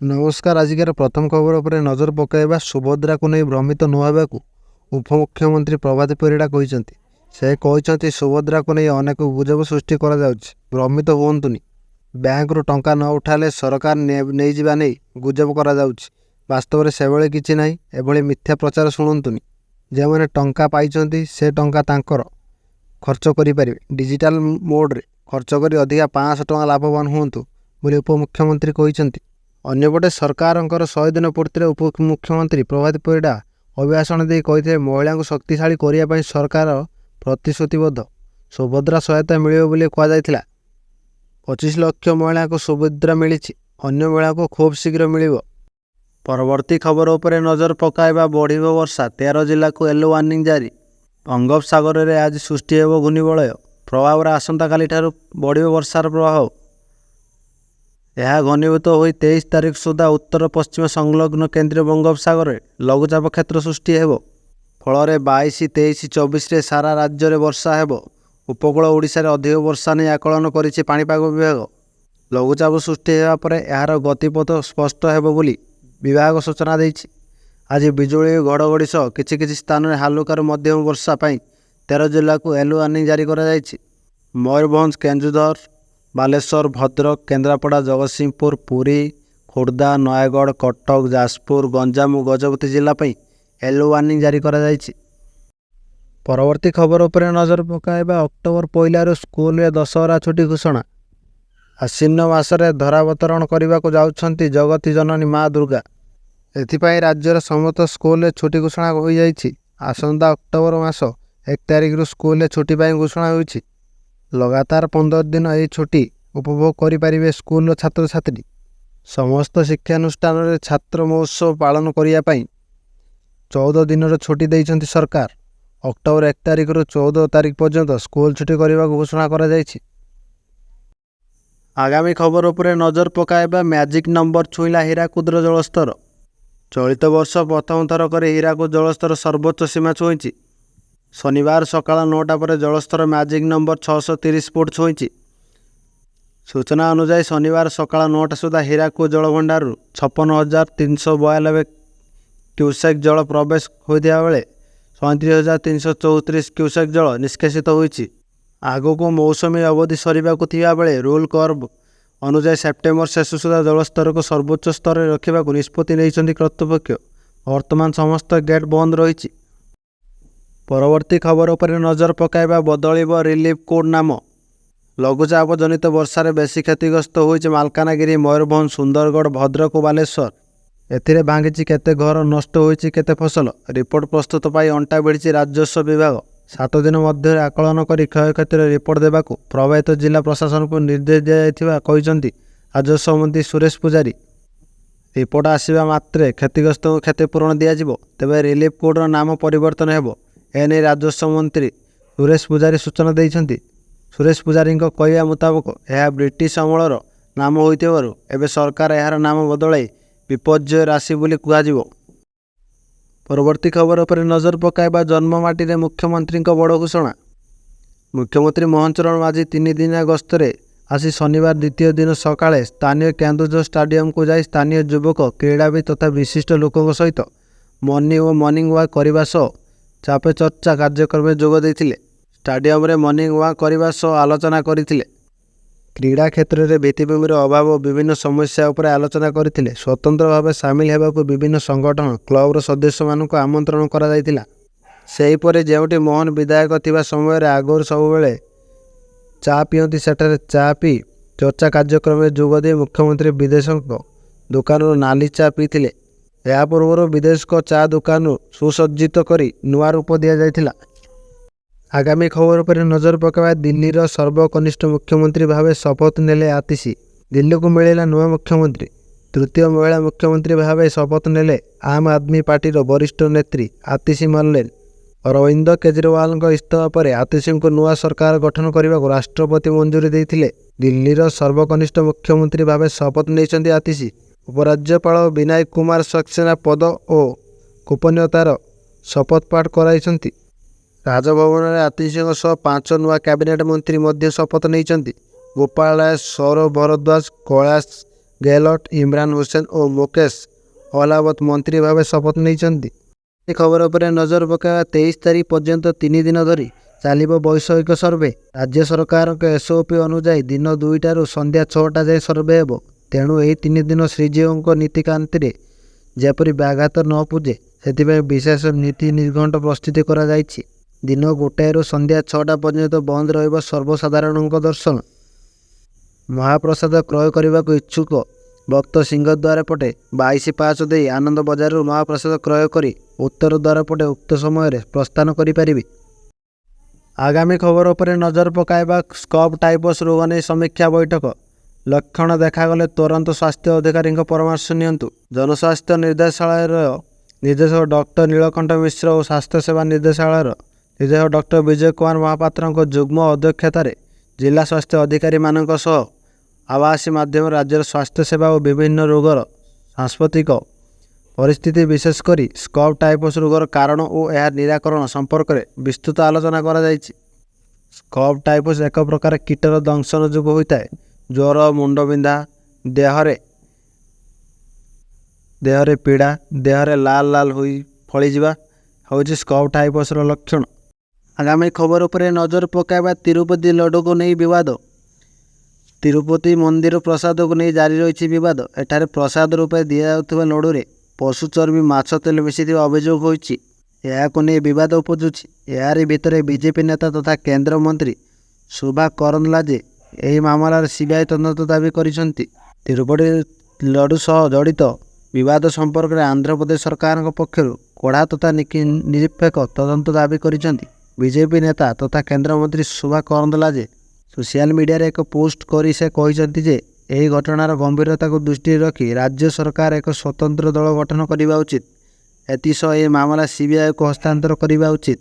नमस्कार। आजिकार प्रथम खबर उपरे नजर पकाइबा। सुभद्रा को नहीं भ्रमित नहेबाकू उपमुख्यमंत्री प्रभात परिड़ा कहते। से कहते सुभद्रा को नहीं अनेक गुजब सृष्टि करा जाउछि, भ्रमित हुअन्तुनि। बैंक रु टंका न उठाले सरकार नहीं जिबा नहीं गुजब करा जाउछि। वास्तव में सेभले किछि नाही। एभली मिथ्या प्रचार शुणुन्तुनि। जे माने टंका पाइछन्ति से टंका तांकर खर्च करि परिबे। डिजिटल मोड रे खर्च करी अधिका 500 टंका लाभवान हुअन्तु बोली उपमुख्यमंत्री कहते। अन्यपटे सरकार 100 दिन पूर्ति उपमुख्यमंत्री प्रभात परिड़ा अभिभाषण दे कहते महिला को शक्तिशाली करने सरकार प्रतिश्रुतिबद्ध। सुभद्रा सहायता मिले कहुला। 25 लाख महिला को सुभद्रा मिली, अन्य महिला को खूब शीघ्र मिल। परवर्ती खबर उपरे नजर पकाइबा। बढ़ वर्षा, 13 जिला को येलो वार्निंग जारी। बंगोपसागर में आज सृष्टि हो घूर्णिबलय प्रभाव। आसंता काली ठारू बढ़ वर्षार प्रभाव। यह घनीभूत हो 23 तारीख सुधा उत्तर पश्चिम संलग्न केंद्रीय बंगोपसागर में लघुचाप क्षेत्र सृष्टि हो। फल 22, 23, 24 रे सारा राज्य में वर्षा हो। उपकूल ओडिशा रे अधिक वर्षा नहीं आकलन करिछि पाणीपाग विभाग। लघुचाप सृष्टि होगा पर यार गतिपथ स्पष्ट हो बोली विभाग सूचना देछि। आज बिजुली घड़घड़ी सह किछि स्थान में हालुकार मध्यम वर्षा पाई 13 जिला को येलो वार्निंग जारी करा जायछि। मयूरभंज, केन्दुझर, बालेश्वर, भद्रक, केन्द्रापड़ा, जगतसिंहपुर, पुरी, खोर्धा, नयगढ़, कटक, जाजपुर, गंजाम, गजपति जिला येलो वार्निंग जारी करा जायछि। परवर्ती खबर उपरे नजर पकाइबा। अक्टोबर 1 स्कूल में दशहरा छुट्टी घोषणा। आश्विन मासरे धरावतरण करने को जाउछंती जगती जननी माँ दुर्गा। एथिपाई राज्यर समस्त स्कूल में छुट्टी घोषणा हो जाइछि। आसंता अक्टोबर मास 1 तारिख स्कूल में छुट्टी पाई घोषणा होइछि। लगातार 15 दिन यह छुट्टी उपभोग करें स्कूल छात्र छात्री। समस्त शिक्षानुष्ठान में छात्र महोत्सव पालन करने 14 दिन छुट्टी देइछंती सरकार। अक्टोबर 1 तारिख रु 14 तारिख पर्यंत स्कूल छुट्टी करने घोषणा करा जायछि। आगामी खबर उपरे नजर पकाइबा। मैजिक नंबर छुईला हीराकुदर जलस्तर। चलित वर्ष प्रथम थर कर हीराकुद जलस्तर सर्वोच्च सीमा छुईछि। शनिवार सकाळ 9टा पर जलस्तर मैजिक नंबर 630 फुट छुईछि। सूचना अनुसार शनिवार सकाळ 9टा सुधा हीराकुद जलभंडार 56,392 क्यूसेक जल प्रवेश होता बेले 37,334 क्यूसेक जल निष्कासित होइछि। आगको मौसमी अवधि सरीबाकु थिबा बेले रूल कर्व अनुसार सेप्टेम्बर शेष सुधा जलस्तर को सर्वोच्च स्तर में रखा निष्पत्ति नहीं कर्तृपक्ष। वर्तमान समस्त गेट बंद रही। परवर्ती खबर पर नजर पकाइबा। बदलिब रिलीफ कोड नाम। लघुचाप जनित वर्षार बेसी क्षतिग्रस्त होइछि मालकानगिरी, मयूरभंज, सुंदरगढ़, भद्रक और बालेश्वर। एथिरे भांगिछि केते घर, नष्ट होइछि केते फसल। रिपोर्ट प्रस्तुत पाई अंटा भिड़िछि राजस्व विभाग। 7 दिन मध्य आकलन कर क्षयक्षतिर रिपोर्ट देवाक प्रभावित जिला प्रशासन को निर्देश दिया कहते राजस्व मंत्री सुरेश पुजारी। रिपोर्ट आसवा मात्रे क्षतिग्रस्त को क्षतिपूरण दिज्व। तेज रिलीफ कोड नाम परिवर्तन हो एने राजस्व मंत्री सुरेश पुजारी सूचना देइछन्ति। सुरेश पुजारी कहवा मुताबक यह ब्रिटिश अमलर नाम होइथिबारु एबे सरकार यार नाम बदलाई विपर्यय राशि बोली कहुजिव। परवर्ती खबर पर नजर पकाइबा। जन्ममाटी रे मुख्यमंत्री बड़ घोषणा। मुख्यमंत्री मोहन चरण माझी 3 दिनिया गस्तरे आसी शनिवार द्वितीय दिन सकाळे स्थानीय केन्दुझर स्टाडियम को जाई स्थानीय युवक, क्रीड़ाविद तथा विशिष्ट लोकों सहित मॉर्निंग वॉक करने सह चापे चर्चा कार्यक्रम जोग देइथिले। स्टाडियम रे मॉर्निंग वॉक करने सह आलोचना करथिले। क्रीड़ा क्षेत्र में भित्तिभूमिर अभाव और विभिन्न समस्या उपर आलोचना करथिले। स्वतंत्र भाव सामिल होगा विभिन्न संगठन क्लबर सदस्य मानक आमंत्रण करा जायतिला। सेहीपरि जेउटी मोहन विधायक थिबा समय आगुरी सबुबेले चा पियंती सेठारे चा पी चर्चा कार्यक्रम में जोगदे मुख्यमंत्री विदेशक दुकान नाली चा पीथिले। या पूर्व विदेशक चा दुकान सुसज्जित करी नुआ रूप दि जाइथिला। आगामी खबर पर नजर पकाइबा। दिल्लीर सर्वकनिष्ठ मुख्यमंत्री भाव शपथ नेले आतिशी। दिल्ली को मिलेला नुआ मुख्यमंत्री। तृतीय महिला मुख्यमंत्री भाव शपथ नेले आम आदमी पार्टी वरिष्ठ नेत्री आतिशी मरलेन। अरविंद केजरीवाल इस्तीफा पर आतिशी को नुआ सरकार गठन करने को राष्ट्रपति मंजूरी देते। दिल्लीर सर्वकनिष्ठ मुख्यमंत्री भाव शपथ नहीं आतिशी। उपराज्यपाल विनायक कुमार सक्सेना पद और गोपनीयतार शपथ पाठ कराई। राजभवन में आतिशी 5 नुआ कैबिनेट मंत्री शपथ नहीं। गोपाल राय, सौरभ भरद्वाज, कैलाश ଗେହଲଟ, ଇମ୍ରାନ ହୁସେନ ଓ ମୁକେଶ ଅହଲାୱତ ମନ୍ତ୍ରୀ ଭାବେ ଶପଥ ନେଇଛନ୍ତି। ଏ ଖବର ଉପରେ ନଜର ପକାଇବା 23 ତାରିଖ ପର୍ଯ୍ୟନ୍ତ 3 ଦିନ ଧରି ଚାଲିବ ବୈଷୟିକ ସର୍ଭେ। ରାଜ୍ୟ ସରକାରଙ୍କ SOP ଅନୁଯାୟୀ ଦିନ 2ଟାରୁ ସନ୍ଧ୍ୟା 6ଟା ଯାଏଁ ସର୍ଭେ ହେବ। ତେଣୁ ଏହି 3 ଦିନ ଶ୍ରୀଜୀଉଙ୍କ ନୀତିକାନ୍ତିରେ ଯେପରି ବ୍ୟାଘାତ ନ ପୂଜେ ସେଥିପାଇଁ ବିଶେଷ ନୀତି ନିର୍ଘଣ୍ଟ ପ୍ରସ୍ତୁତି କରାଯାଇଛି। ଦିନ 1ଟାରୁ ସନ୍ଧ୍ୟା 6ଟା ପର୍ଯ୍ୟନ୍ତ ବନ୍ଦ ରହିବ ସର୍ବସାଧାରଣଙ୍କ ଦର୍ଶନ। ମହାପ୍ରସାଦ କ୍ରୟ କରିବାକୁ ଇଚ୍ଛୁକ ଭକ୍ତ ସିଂହଦ୍ୱାର ପଟେ 22 ପାହାଚ ଦେଇ ଆନନ୍ଦ ବଜାରରୁ ମହାପ୍ରସାଦ କ୍ରୟ କରି ଉତ୍ତର ଦ୍ୱାର ପଟେ ଉକ୍ତ ସମୟରେ ପ୍ରସ୍ଥାନ କରିପାରିବେ। ଆଗାମୀ ଖବର ଉପରେ ନଜର ପକାଇବା ସ୍କବ୍ ଟାଇଫସ୍ ରୋଗ ନେଇ ସମୀକ୍ଷା ବୈଠକ। ଲକ୍ଷଣ ଦେଖାଗଲେ ତୁରନ୍ତ ସ୍ୱାସ୍ଥ୍ୟ ଅଧିକାରୀଙ୍କ ପରାମର୍ଶ ନିଅନ୍ତୁ। ଜନସ୍ୱାସ୍ଥ୍ୟ ନିର୍ଦ୍ଦେଶାଳୟର ନିର୍ଦ୍ଦେଶକ ଡକ୍ଟର ନୀଳକଣ୍ଠ ମିଶ୍ର ଓ ସ୍ୱାସ୍ଥ୍ୟସେବା ନିର୍ଦ୍ଦେଶାଳୟର ନିର୍ଦ୍ଦେଶକ ଡକ୍ଟର ବିଜୟ କୁମାର ମହାପାତ୍ରଙ୍କ ଯୁଗ୍ମ ଅଧ୍ୟକ୍ଷତାରେ ଜିଲ୍ଲା ସ୍ୱାସ୍ଥ୍ୟ ଅଧିକାରୀମାନଙ୍କ ସହ ଆଭାସୀ ମାଧ୍ୟମରେ ରାଜ୍ୟର ସ୍ୱାସ୍ଥ୍ୟସେବା ଓ ବିଭିନ୍ନ ରୋଗର ସାଂସ୍କୃତିକ ପରିସ୍ଥିତି ବିଶେଷ କରି ସ୍କବ୍ ଟାଇଫସ୍ ରୋଗର କାରଣ ଓ ଏହାର ନିରାକରଣ ସମ୍ପର୍କରେ ବିସ୍ତୃତ ଆଲୋଚନା କରାଯାଇଛି। ସ୍କବ୍ ଟାଇଫସ୍ ଏକ ପ୍ରକାର କୀଟର ଦଂଶନ ଯୋଗୁଁ ହୋଇଥାଏ। ଜ୍ୱର, ମୁଣ୍ଡବିନ୍ଧା, ଦେହରେ ପୀଡ଼ା, ଦେହରେ ଲାଲ ଲାଲ ହୋଇ ଫଳିଯିବା ହେଉଛି ସ୍କବ୍ ଟାଇଫସ୍ର ଲକ୍ଷଣ। ଆଗାମୀ ଖବର ଉପରେ ନଜର ପକାଇବା ତିରୁପତି ଲଡୁକୁ ନେଇ ବିବାଦ। ତିରୁପତି ମନ୍ଦିର ପ୍ରସାଦକୁ ନେଇ ଜାରି ରହିଛି ବିବାଦ। ଏଠାରେ ପ୍ରସାଦ ରୂପେ ଦିଆଯାଉଥିବା ଲଡୁରେ ପଶୁ ଚର୍ବି, ମାଛ ତେଲ ମିଶିଥିବା ଅଭିଯୋଗ ହୋଇଛି। ଏହାକୁ ନେଇ ବିବାଦ ଉପୁଜୁଛି। ଏହାରି ଭିତରେ ବିଜେପି ନେତା ତଥା କେନ୍ଦ୍ରମନ୍ତ୍ରୀ ଶୋଭା କରନ୍ଦଲାଜେ ଏହି ମାମଲାରେ CBI ତଦନ୍ତ ଦାବି କରିଛନ୍ତି। ତିରୁପତି ଲଡୁ ସହ ଜଡ଼ିତ ବିବାଦ ସମ୍ପର୍କରେ ଆନ୍ଧ୍ରପ୍ରଦେଶ ସରକାରଙ୍କ ପକ୍ଷରୁ କଡ଼ା ତଥା ନିରପେକ୍ଷ ତଦନ୍ତ ଦାବି କରିଛନ୍ତି। ବିଜେପି ନେତା ତଥା କେନ୍ଦ୍ରମନ୍ତ୍ରୀ ଶୋଭା କରନ୍ଦଲାଜେ ସୋସିଆଲ ମିଡ଼ିଆରେ ଏକ ପୋଷ୍ଟ କରି ସେ କହିଛନ୍ତି ଯେ ଏହି ଘଟଣାର ଗମ୍ଭୀରତାକୁ ଦୃଷ୍ଟିରେ ରଖି ରାଜ୍ୟ ସରକାର ଏକ ସ୍ୱତନ୍ତ୍ର ଦଳ ଗଠନ କରିବା ଉଚିତ। ଏଥିସହ ଏହି ମାମଲା CBIକୁ ହସ୍ତାନ୍ତର କରିବା ଉଚିତ।